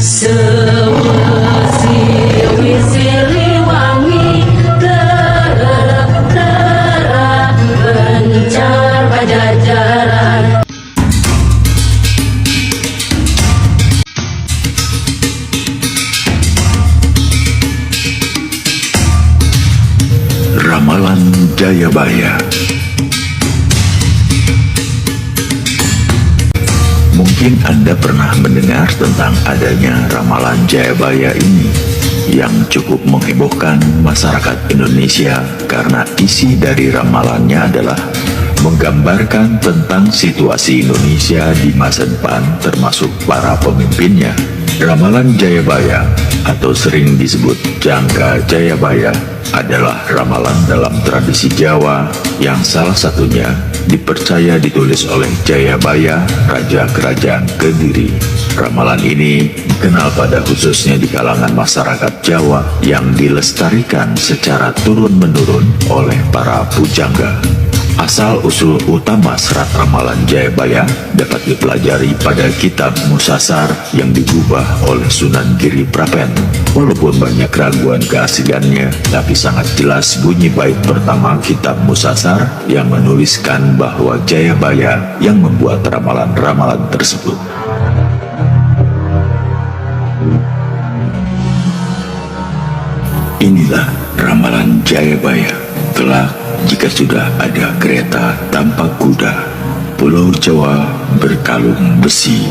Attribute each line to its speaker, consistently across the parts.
Speaker 1: Sewisi-wisiri wangi terang mencar pajajaran.
Speaker 2: Ramalan Jayabaya. Mungkin Anda pernah mendengar tentang adanya Ramalan Jayabaya ini yang cukup menghebohkan masyarakat Indonesia karena isi dari ramalannya adalah menggambarkan tentang situasi Indonesia di masa depan termasuk para pemimpinnya. Ramalan Jayabaya atau sering disebut Jangka Jayabaya adalah ramalan dalam tradisi Jawa yang salah satunya dipercaya ditulis oleh Jayabaya, Raja Kerajaan Kediri. Ramalan ini dikenal pada khususnya di kalangan masyarakat Jawa yang dilestarikan secara turun-menurun oleh para pujangga. Asal-usul utama serat ramalan Jayabaya dapat dipelajari pada kitab Musasar yang digubah oleh Sunan Giri Prapen. Walaupun banyak keraguan keasliannya, tapi sangat jelas bunyi bait pertama kitab Musasar yang menuliskan bahwa Jayabaya yang membuat ramalan-ramalan tersebut. Inilah ramalan Jayabaya. Kelak jika sudah ada kereta tanpa kuda, Pulau Jawa berkalung besi.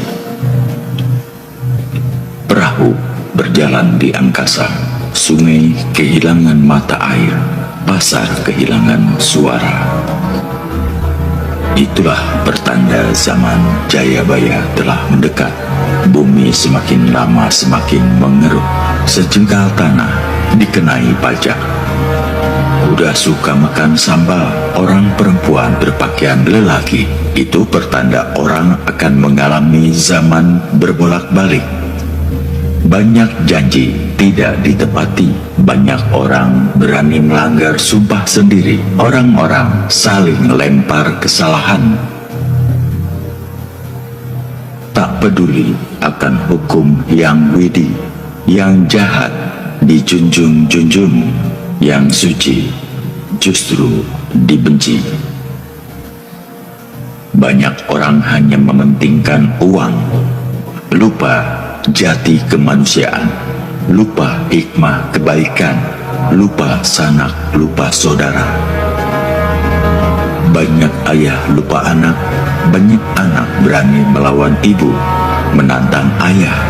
Speaker 2: Perahu berjalan di angkasa, sungai kehilangan mata air, pasar kehilangan suara. Itulah pertanda zaman Jayabaya telah mendekat. Bumi semakin lama semakin mengerut, sejengkal tanah dikenai pajak. Kuda suka makan sambal, orang perempuan berpakaian lelaki. Itu pertanda orang akan mengalami zaman berbolak-balik. Banyak janji tidak ditepati, banyak orang berani melanggar sumpah sendiri. Orang-orang saling lempar kesalahan. Tak peduli akan hukum yang widi, yang jahat dijunjung-junjung, yang suci justru dibenci. Banyak orang hanya mementingkan uang, lupa jati kemanusiaan, lupa hikmah kebaikan, lupa sanak, lupa saudara. Banyak ayah lupa anak, banyak anak berani melawan ibu, menantang ayah.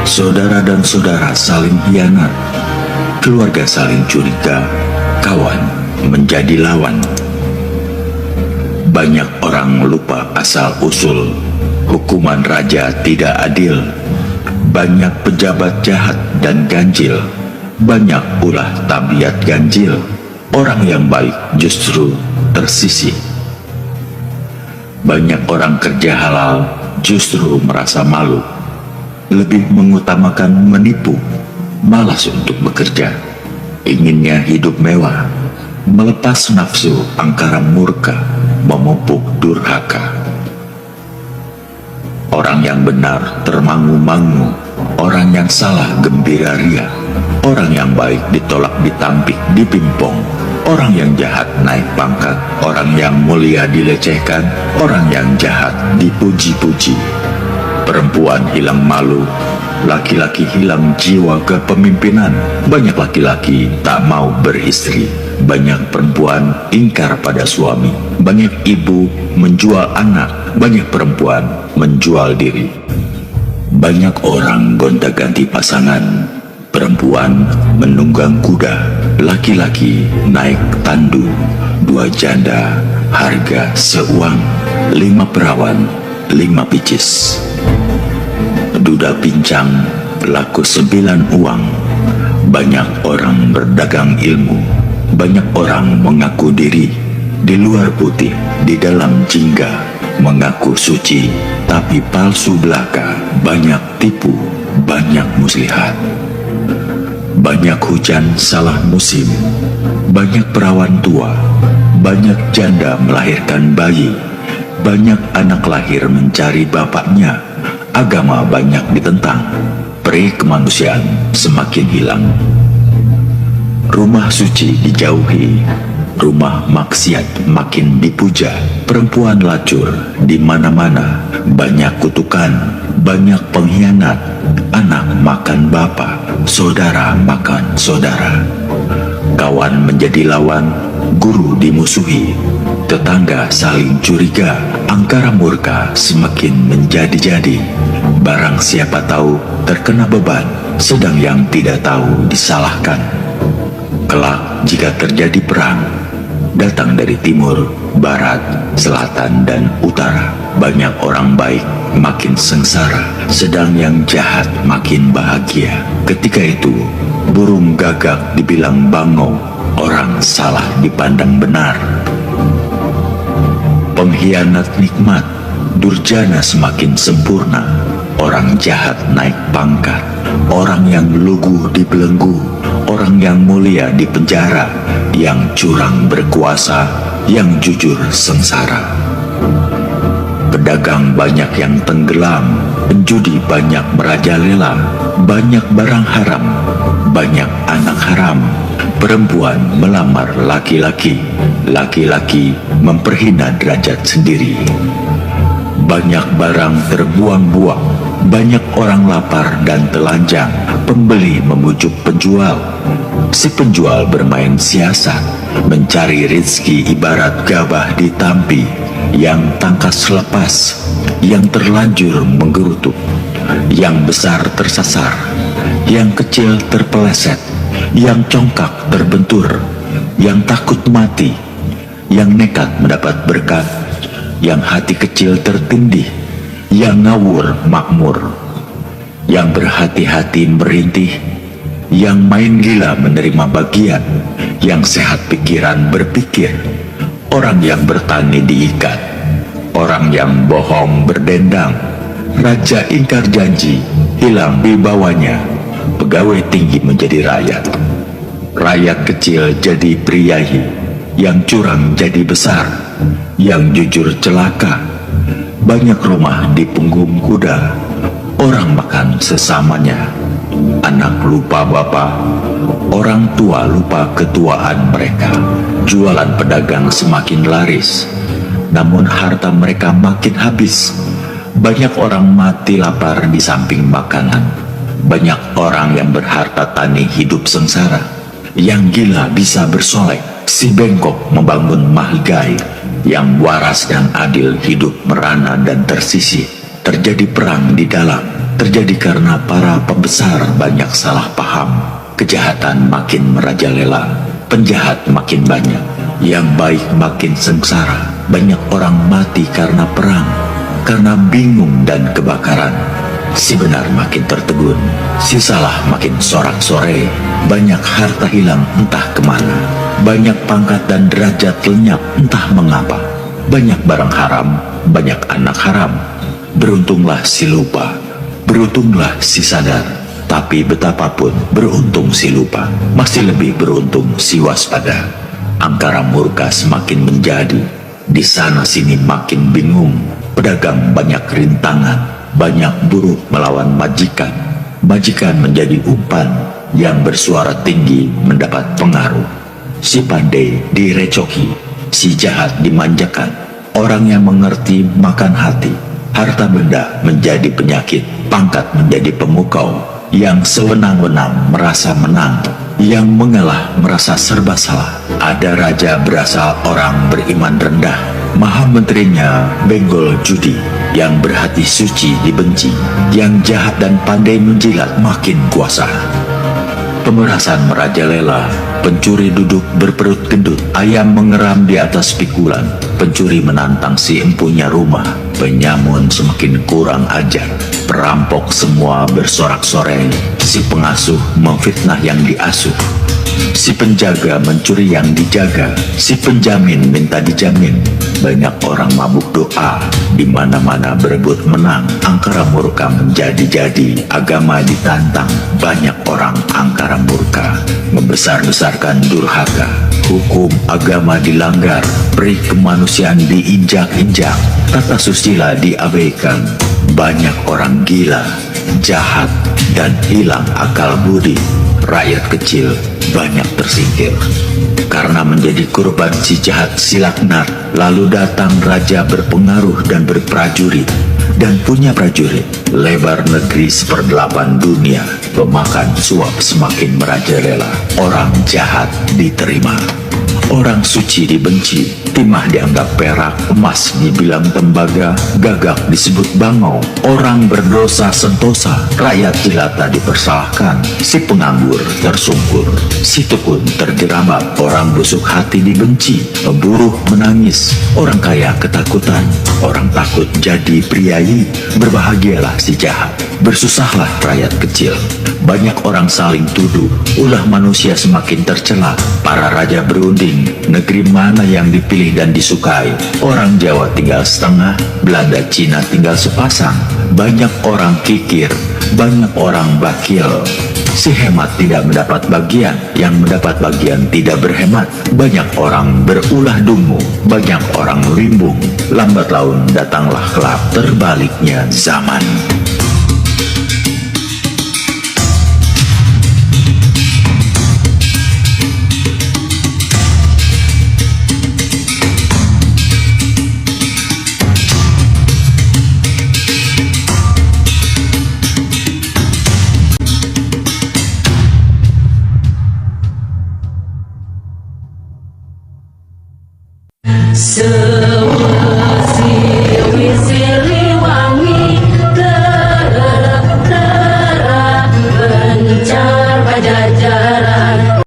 Speaker 2: Saudara dan saudara saling hianat, keluarga saling curiga, kawan menjadi lawan. Banyak orang lupa asal-usul, hukuman raja tidak adil. Banyak pejabat jahat dan ganjil, banyak ulah tabiat ganjil. Orang yang baik justru tersisih. Banyak orang kerja halal justru merasa malu, lebih mengutamakan menipu, malas untuk bekerja, inginnya hidup mewah, melepas nafsu angkara murka, memupuk durhaka. Orang yang benar termangu-mangu, orang yang salah gembira ria, orang yang baik ditolak ditampik dipimpong, orang yang jahat naik pangkat, orang yang mulia dilecehkan, orang yang jahat dipuji-puji. Perempuan hilang malu, laki-laki hilang jiwa kepemimpinan. Banyak laki-laki tak mau beristri, banyak perempuan ingkar pada suami, banyak ibu menjual anak, banyak perempuan menjual diri. Banyak orang gonta-ganti pasangan, perempuan menunggang kuda, laki-laki naik tandu, 2 janda harga seuang, 5 perawan 5 picis. Duda pincang laku 9 uang. Banyak orang berdagang ilmu, banyak orang mengaku diri, di luar putih, di dalam jingga, mengaku suci, tapi palsu belaka. Banyak tipu, banyak muslihat. Banyak hujan salah musim, banyak perawan tua, banyak janda melahirkan bayi, banyak anak lahir mencari bapaknya. Agama banyak ditentang, peri kemanusiaan semakin hilang. Rumah suci dijauhi, rumah maksiat makin dipuja. Perempuan lacur di mana-mana, banyak kutukan, banyak pengkhianat. Anak makan bapak, saudara makan saudara. Kawan menjadi lawan, guru dimusuhi, tetangga saling curiga. Angkara murka semakin menjadi-jadi. Barang siapa tahu terkena beban, sedang yang tidak tahu disalahkan. Kelak jika terjadi perang, datang dari timur, barat, selatan, dan utara, banyak orang baik makin sengsara, sedang yang jahat makin bahagia. Ketika itu, burung gagak dibilang bangau, orang salah dipandang benar. Pengkhianat nikmat, durjana semakin sempurna. Orang jahat naik pangkat, orang yang lugu dibelenggu, orang yang mulia dipenjara, yang curang berkuasa, yang jujur sengsara. Pedagang banyak yang tenggelam, penjudi banyak merajalela, banyak barang haram, banyak anak haram. Perempuan melamar laki-laki, laki-laki memperhina derajat sendiri. Banyak barang terbuang-buang, banyak orang lapar dan telanjang. Pembeli membujuk penjual, si penjual bermain siasat, mencari rezeki ibarat gabah di tampi, yang tangkas lepas, yang terlanjur menggerutu, yang besar tersasar, yang kecil terpeleset, yang congkak terbentur, yang takut mati, yang nekat mendapat berkat, yang hati kecil tertindih, yang ngawur makmur, yang berhati-hati merintih, yang main gila menerima bagian, yang sehat pikiran berpikir. Orang yang bertani diikat, orang yang bohong berdendang. Raja ingkar janji, hilang wibawanya. Pegawai tinggi menjadi rakyat, rakyat kecil jadi priyayi. Yang curang jadi besar, yang jujur celaka. Banyak rumah di punggung kuda, orang makan sesamanya. Anak lupa bapak, orang tua lupa ketuaan mereka. Jualan pedagang semakin laris, namun harta mereka makin habis. Banyak orang mati lapar di samping makanan. Banyak orang yang berharta tani hidup sengsara. Yang gila bisa bersolek, si bengkok membangun mahligai. Yang waras dan adil hidup merana dan tersisih. Terjadi perang di dalam, terjadi karena para pembesar banyak salah paham. Kejahatan makin merajalela, penjahat makin banyak, yang baik makin sengsara. Banyak orang mati karena perang, karena bingung dan kebakaran. Si benar makin tertegun, si salah makin sorak-sore. Banyak harta hilang entah kemana, banyak pangkat dan derajat lenyap entah mengapa. Banyak barang haram, banyak anak haram. Beruntunglah si lupa, beruntunglah si sadar. Tapi betapapun beruntung si lupa, masih lebih beruntung si waspada. Angkara murka semakin menjadi, di sana sini makin bingung. Pedagang banyak rintangan, banyak buruh melawan majikan. Majikan menjadi umpan, yang bersuara tinggi mendapat pengaruh. Si pandai direcoki, si jahat dimanjakan. Orang yang mengerti makan hati. Harta benda menjadi penyakit, pangkat menjadi pemukau. Yang sewenang-wenang merasa menang, yang mengalah merasa serba salah. Ada raja berasal orang beriman rendah, maha menterinya benggol judi. Yang berhati suci dibenci, yang jahat dan pandai menjilat makin kuasa. Pemerasan merajalela, pencuri duduk berperut gendut, ayam mengeram di atas pikulan. Pencuri menantang si empunya rumah, penyamun semakin kurang ajar. Perampok semua bersorak-sorai, si pengasuh memfitnah yang diasuh. Si penjaga mencuri yang dijaga, si penjamin minta dijamin. Banyak orang mabuk doa, di mana-mana berebut menang. Angkara murka menjadi-jadi, agama ditantang. Banyak orang angkara murka, membesar-besarkan durhaka. Hukum agama dilanggar, peri kemanusiaan diinjak-injak, tata susila diabaikan. Banyak orang gila, jahat, dan hilang akal budi. Rakyat kecil banyak tersingkir karena menjadi korban si jahat si laknat. Lalu datang raja berpengaruh dan berprajurit, dan punya prajurit. Lebar negeri seperdelapan dunia, pemakan suap semakin merajalela. Orang jahat diterima, orang suci dibenci, timah dianggap perak, emas dibilang tembaga, gagak disebut bangau. Orang berdosa sentosa, rakyat jelata dipersalahkan, si penganggur tersungkur, si tekun terjeramab, orang busuk hati dibenci, buruh menangis, orang kaya ketakutan, orang takut jadi priayi. Berbahagialah si jahat, bersusahlah rakyat kecil. Banyak orang saling tuduh, ulah manusia semakin tercela. Para raja berunding, negeri mana yang dipilih dan disukai. Orang Jawa tinggal setengah, Belanda Cina tinggal sepasang. Banyak orang kikir, banyak orang bakil. Si hemat tidak mendapat bagian, yang mendapat bagian tidak berhemat. Banyak orang berulah dungu, banyak orang limbung. Lambat laun datanglah kelak, terbaliknya zaman.
Speaker 1: Sewisir